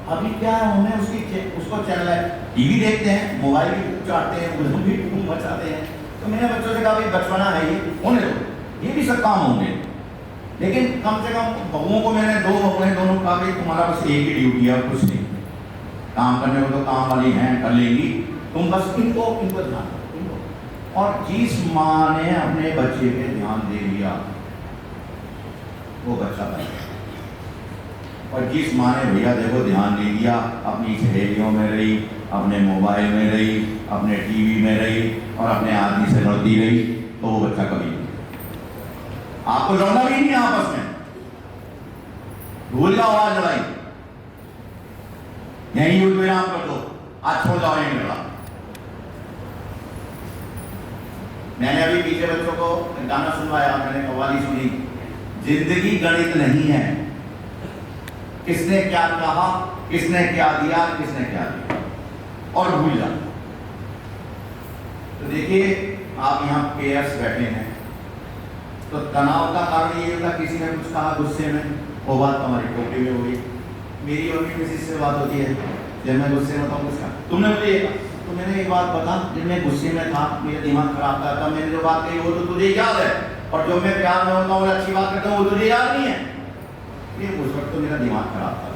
अभी क्या है, उन्हें उसको चैनल है, टीवी देखते हैं, मोबाइल भी चाटते हैं, उसमें भी धूम मचाते हैं। तो मैंने बच्चों से कहा भाई बचपना है, ये होने दो, ये भी सब काम होंगे, लेकिन कम से कम बहुओं को, मैंने 2 बहू हैं, दोनों कहा भाई तुम्हारा बस एक ही ड्यूटी है, कुछ नहीं, काम करने को तो काम वाली हैं, कर लेंगी, तुम बस इनको ध्यान दो। और जिस माँ ने अपने बच्चे पे ध्यान दे दिया वो बच्चा बन गया, और जिस माँ ने भैया देखो ध्यान दे दिया, अपनी सहेलियों में रही, अपने मोबाइल में रही, अपने टीवी में रही और अपने आदमी से लड़ती रही, तो वो बच्चा कभी नहीं, आपको लड़ना भी नहीं आपस में, भूल जाओ आज लड़ाई, यही युद्ध विराम कर दो, आज छोड़ जाओ यही लड़ा। मैंने अभी पीछे बच्चों को गाना सुनवाया, मैंने कव्वाली सुनी, जिंदगी गणित नहीं है, किसने क्या कहा, किसने क्या दिया, किसने क्या दिया, और भूल जा। तो देखिए आप यहाँ पेयर्स बैठे हैं, तो तनाव का कारण ये होता, किसी ने कुछ कहा गुस्से में, वो बात हमारी टोपी में हुई, मेरी और किसी से बात होती है, जब मैं गुस्से में बताऊँ कुछ तुमने मुझे ये कहा, तो मैंने एक बात बता, जब मैं गुस्से में था, मेरा दिमाग खराब था, तब मैंने जो बात कही वो तो तुझे याद है, और जो मैं प्यार में होता हूँ अच्छी बात करता हूँ वो तुझे याद नहीं है। ये उस वक्त तो मेरा दिमाग खराब था।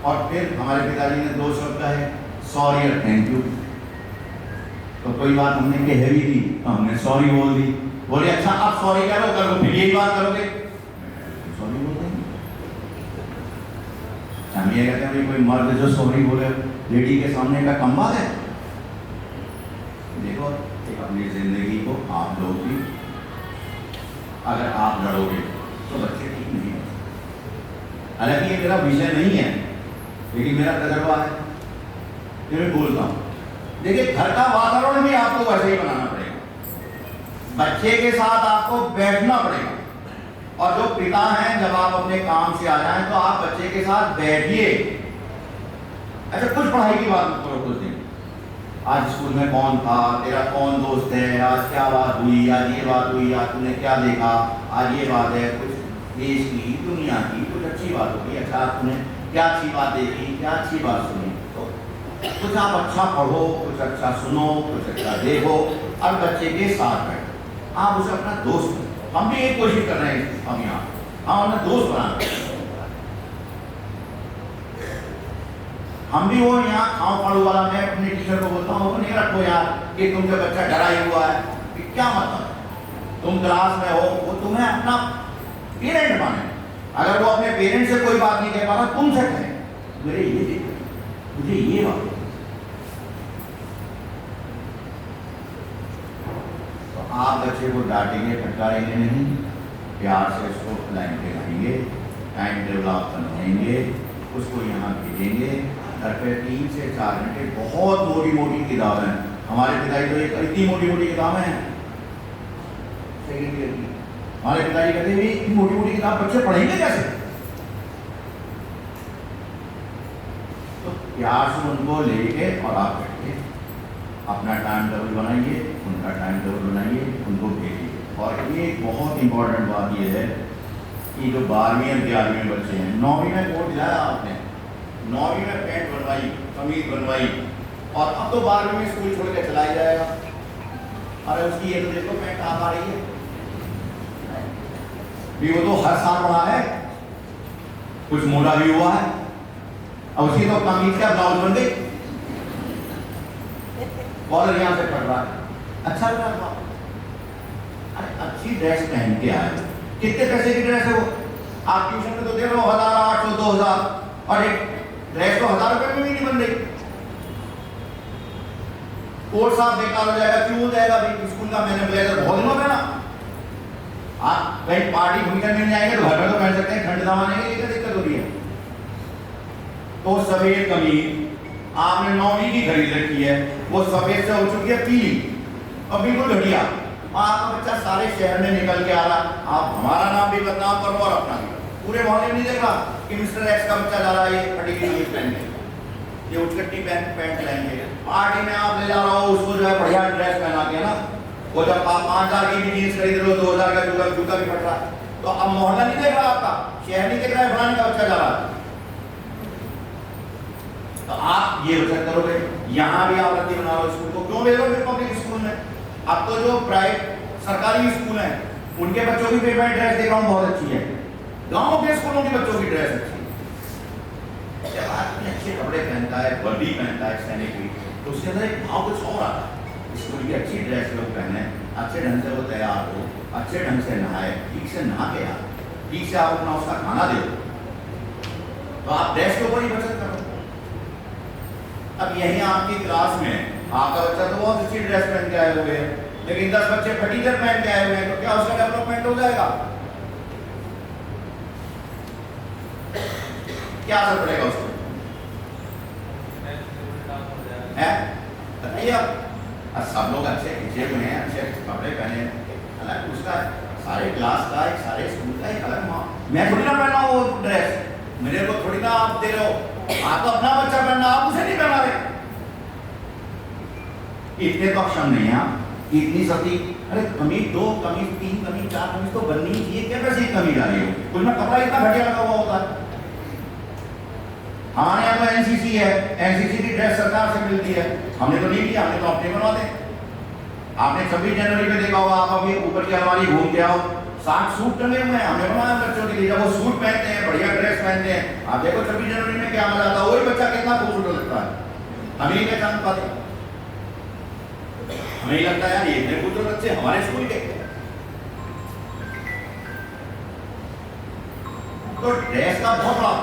और फिर हमारे पिताजी ने 2 शब्द कहे, सॉरी और थैंक यू। तो कोई बात हमने कह भी दी, तो हमने सॉरी बोल दी, बोले अच्छा आप सॉरी करो, फिर यही बात करोगे, सॉरी बोल देंगे। हम ये कहते हैं कोई मर्द जो सॉरी बोले लेडी के सामने का कम बात है। देखो एक अपनी जिंदगी को आप लोग भी अगर आप लड़ोगे तो बच्चे ठीक नहीं है। हालांकि ये मेरा विषय नहीं है, लेकिन मेरा तजर्बा है, ये मैं बोलता हूँ। देखिए घर का वातावरण भी आपको वैसे ही बनाना पड़ेगा, बच्चे के साथ आपको बैठना पड़ेगा, और जो पिता हैं जब आप अपने काम से आ जाएं तो आप बच्चे के साथ बैठिए। अच्छा कुछ पढ़ाई की बात मत करो, कुछ दिन आज स्कूल में कौन था, तेरा कौन दोस्त है, आज क्या बात हुई, आज ये बात हुई, आज तूने क्या देखा, आज ये बात है, कुछ देश की दुनिया की कुछ अच्छी बात होगी, अच्छा तूने क्या अच्छी बात देखी, क्या अच्छी बात सुनी, तो कुछ आप अच्छा पढ़ो, कुछ अच्छा सुनो, कुछ अच्छा देखो, और बच्चे के साथ बैठो, आप उसे अपना दोस्त बनो। हम भी एक कोशिश कर रहे हैं, हम यहाँ हम अपना दोस्त बनाना, हम भी वो यहाँ खाओ पढ़ो वाला, मैं अपने टीचर को बोलता हूँ नहीं रखो यार कि तुमसे बच्चा डरा ही हुआ है, कि क्या मतलब, तुम क्लास में हो, वो तुम्हें अपना पेरेंट माने, अगर वो अपने पेरेंट से कोई बात नहीं कह पा रहा तुमसे कहे, मेरे ये देख मुझे ये बात, तो आप बच्चे को डांटेंगे फटकारेंगे नहीं, प्यार से उसको लाइन पे लाएंगे, टाइम टेबल आप बनाएंगे, उसको यहाँ भेजेंगे, घर पे 3 से 4 घंटे, बहुत मोटी मोटी किताबें हैं, हमारे पिताजी तो ये इतनी मोटी मोटी किताबें हैं, हमारे पिताजी कहते हैं इतनी मोटी मोटी किताब बच्चे पढ़ेंगे कैसे। तो प्यार से उनको लेके और आप बैठिए, अपना टाइम टेबल बनाइए, उनका टाइम टेबल बनाइए, उनको भेजिए। और ये बहुत इंपॉर्टेंट बात ये है कि जो 12वीं और 11वीं बच्चे हैं, 9वीं में कोट दिलाया आपने, 9वीं में पैंट बनवाई, कमीज बनवाई, और अब तो 12वीं में स्कूल छोड़ के चला ही जाएगा, अरे उसकी ये तो देखो पैंट कहाँ आ रही है, भी वो तो हर साल बढ़ा है, कुछ मोटा भी हुआ है, अब उसकी तो कमीज का ब्लाउज बन गई, कॉलर यहाँ से पड़ रहा है, अच्छा लग रहा है, अरे अच्छी ड्रेस पहन के आए, कितने पैसे की ड्रेस है वो, आप ट्यूशन में तो दे रहे हो 1000, 800, 2000, और एक ड्रेस तो 1000 रुपए में भी नहीं बन रही, कोर्स साहब बेकार हो जाएगा, क्यों हो जाएगा भाई, स्कूल का मैंने ब्लेजर बहुत दिनों पहना, आप कहीं पार्टी फंक्शन में जाएंगे तो घर में तो पहन सकते हैं, ठंड दबाने की क्या दिक्कत हो रही है। तो सफेद कमीज आपने 9वीं की खरीद रखी है, वो सफेद से हो चुकी है पीली, और बिल्कुल घटिया, आपका बच्चा सारे शहर में निकल के आ रहा, आप हमारा नाम भी बदनाम करो और अपना भी, पूरे मोहल्ले नहीं देख रहा कि मिस्टर एक्स का बच्चा जा रहा है ये फटी कमीज पहन के, ये उचकट्टी पैंट पहनेंगे, पार्टी में आप ले जा रहा हो उसको जो है बढ़िया ड्रेस पहना के ना, वो जब आप 5000 की भी जीन्स खरीद रहे हो, 2000 का जूता भी फट रहा है, तो अब मोहल्ला नहीं देख रहा, आपका शहर नहीं देख रहा है फलाने का बच्चा जा रहा है, तो आप ये बचत करोगे। यहाँ भी आप रद्दी बना लो स्कूल को, क्यों ले लो पब्लिक स्कूल में? अब तो जो प्राइवेट सरकारी स्कूल हैं उनके बच्चों की मैं ड्रेस देख रहा हूँ बहुत अच्छी है, गाँव के स्कूलों के बच्चों की ड्रेस अच्छी है। जब आदमी अच्छे कपड़े पहनता है, वर्दी पहनता है सैनिक की, तो उसके अंदर एक भाव कुछ और आता है। स्कूल की अच्छी ड्रेस लोग पहने, अच्छे ढंग से वो तैयार हो, अच्छे ढंग से नहाए, ठीक से नहा के आए, ठीक से आप अपना उसका खाना दे, तो आप ड्रेस के ऊपर ही बचत करो। अब यही आपकी क्लास में आपका बच्चा तो बहुत अच्छी ड्रेस पहन के आए हुए हैं, लेकिन 10 बच्चे फटीचर पहन के आए हुए हैं, तो क्या उसका डेवलपमेंट हो जाएगा? क्या असर पड़ेगा उसको? है बताइए आप। सब लोग अच्छे खिंचे हुए हैं, अच्छे कपड़े पहने, अलग उसका सारे क्लास का एक, सारे स्कूल का एक अलग माँ। मैं थोड़ी ना पहन रहा हूँ वो ड्रेस, मेरे को थोड़ी ना आप दे रहे हो, आप तो अपना बच्चा पहनना, आप उसे नहीं पहना रहे। इतने तो अक्षम नहीं है आप, इतनी सती, अरे कमीज 2 कमीज 3 कमीज 4 कमीज तो बननी ही चाहिए, क्या वैसे ही कमीज आ रही हो? कुछ में कपड़ा इतना घटिया लगा हुआ होता है। हमारे यहाँ तो एनसीसी है, एनसीसी की ड्रेस सरकार से मिलती है, हमने तो नहीं लिया, हमने तो अपने बनवाते। आपने 26 जनवरी में देखा होगा, आप अभी ऊपर की अलमारी घूम के आओ, 60 सूट टंगे हुए हैं, हमने बनवाया बच्चों के लिए। जब वो सूट पहनते हैं, बढ़िया ड्रेस पहनते हैं, आप देखो 26 जनवरी में क्या मजा आता है, वही बच्चा कितना खूबसूरत लगता है। हमें ही पहचान पाते, हमें ही लगता है यार ये इतने खूबसूरत बच्चे हमारे स्कूल के। तो ड्रेस का बहुत बड़ा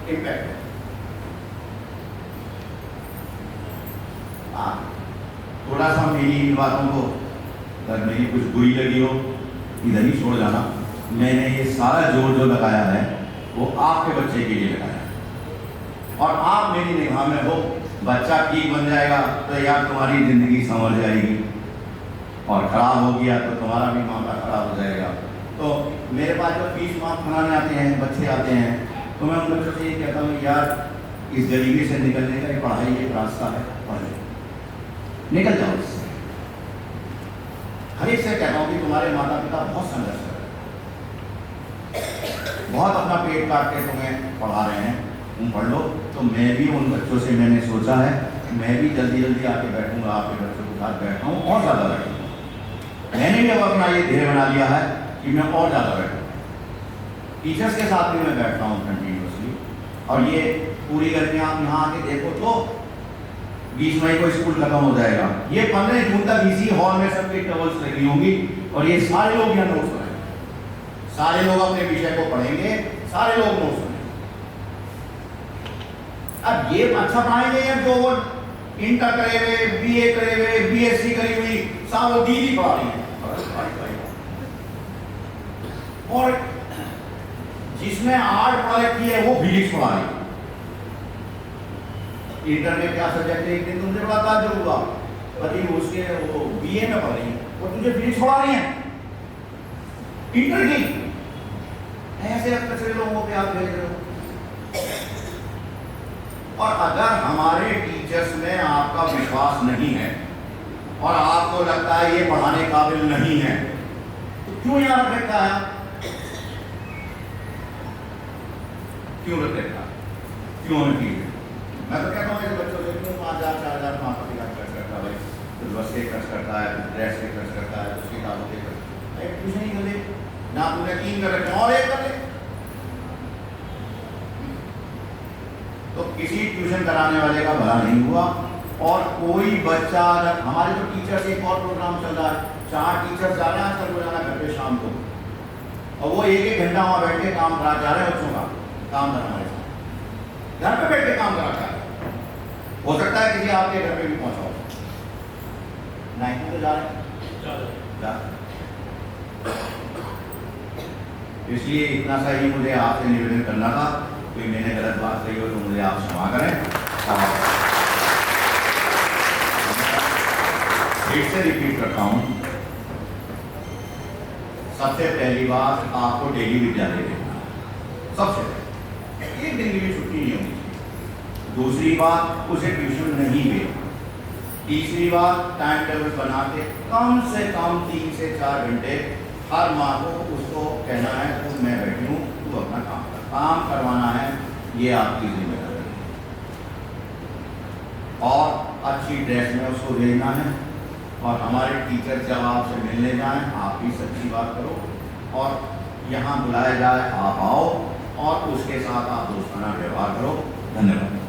इम्पैक्ट है। थोड़ा सा मेरी इन बातों को अगर मेरी कुछ बुरी लगी हो, इधर ही छोड़ जाना। मैंने ये सारा जोर जो लगाया है वो आपके बच्चे के लिए लगाया है, और आप मेरी निगाह में हो, बच्चा ठीक बन जाएगा तो यार तुम्हारी जिंदगी संवर जाएगी, और खराब हो गया तो तुम्हारा भी मामला खराब हो जाएगा। तो मेरे पास जो फीस माफ कराने आते हैं बच्चे आते हैं, तो मैं उन बच्चों से ये कहता हूँ यार इस गरीबी से निकलने का पढ़ाई एक रास्ता है, पढ़ निकल जाओ इससे। हर एक से कहता हूँ कि तुम्हारे माता पिता बहुत संघर्ष कर रहे हैं, बहुत अपना पेट काट के तुम्हें पढ़ा रहे हैं, तुम पढ़ लो। तो मैं भी उन बच्चों से मैंने सोचा है, मैं भी जल्दी जल्दी आके बैठूंगा, आपके बच्चों के साथ बैठा हूँ और ज़्यादा बैठूंगा। मैंने भी अब अपना ये ध्येय बना लिया है कि मैं और ज़्यादा बैठूँगा। टीचर्स के साथ भी मैं बैठता हूँ कंटिन्यूसली, और ये पूरी करके आप यहाँ आके देखो तो 20 मई को स्कूल खत्म हो जाएगा, ये 15 जून तक इसी हॉल में सबकी टॉवल्स लगी होंगी, और ये सारे लोग यहाँ नोट्स बनाएंगे, सारे लोग अपने विषय को पढ़ेंगे, सारे लोग नोट्स बनाएंगे। अब ये अच्छा पढ़ाएंगे या जो वो इंटर करे हुए, बीए करे हुए, बीएससी करी हुई, सब वो दीदी पढ़ा रही है, और जिसने आर्ट पढ़ा रखी है वो फिजिक्स पढ़ा रही है। इंटर में क्या सब्जेक्ट है, एक दिन तुमसे बड़ा ताज्जुब हुआ, पति उसके वो बीए में पढ़ रही है और तुझे फिजिक्स पढ़ा रही है इंटर की। ऐसे कचरे लोगों पे आप भेज रहे हो। और अगर हमारे टीचर्स में आपका विश्वास नहीं है और आपको लगता है ये पढ़ाने काबिल नहीं है, तो क्यों यहाँ रख रखा है? क्यों रख रखा? क्यों हमें फीस? मैं तो कहता हूँ ऐसे बच्चों से क्यों 5,000 4,000 माता पिता खर्च करता है भाई, तो बस के खर्च करता है, ड्रेस के खर्च करता है, उसकी किताबों के खर्च, कुछ नहीं कर ले ना, तूने 3 कर रखे और 1 कर ले। तो किसी ट्यूशन कराने वाले का भला नहीं हुआ। और कोई बच्चा, हमारे जो टीचर्स, एक और प्रोग्राम चल रहा है, 4 टीचर्स जा रहे हैं आजकल रोजाना घर पे शाम को, और वो 1-1 घंटा वहां बैठ के काम करा जा रहे हैं बच्चों का, काम करा हमारे साथ घर पे बैठ के काम करा जा रहे हैं। हो सकता है किसी आपके घर पे भी पहुंचा हो, नहीं तो जा रहे हैं। इसलिए इतना सा ही मुझे आपसे निवेदन करना था, कोई मैंने गलत बात कही हो तो मुझे आप क्षमा करें। फिर से रिपीट करता हूं, सबसे पहली बात आपको डेली विद्यालय देखना है, सबसे पहले 1 दिन की भी छुट्टी नहीं होगी। दूसरी बात, उसे ट्यूशन नहीं भेजना। तीसरी बात, टाइम टेबल बना के कम से कम 3 से 4 घंटे हर माह को उसको कहना है तो मैं बैठी हूँ, तू अपना काम कर, काम करवाना है, ये आपकी जिम्मेदारी है। अच्छी ड्रेस में उसको भेजना है, और हमारे टीचर जब आपसे मिलने जाएं आप भी सच्ची बात करो, और यहाँ बुलाया जाए आप आओ, और उसके साथ आप दोस्ताना व्यवहार करो। धन्यवाद।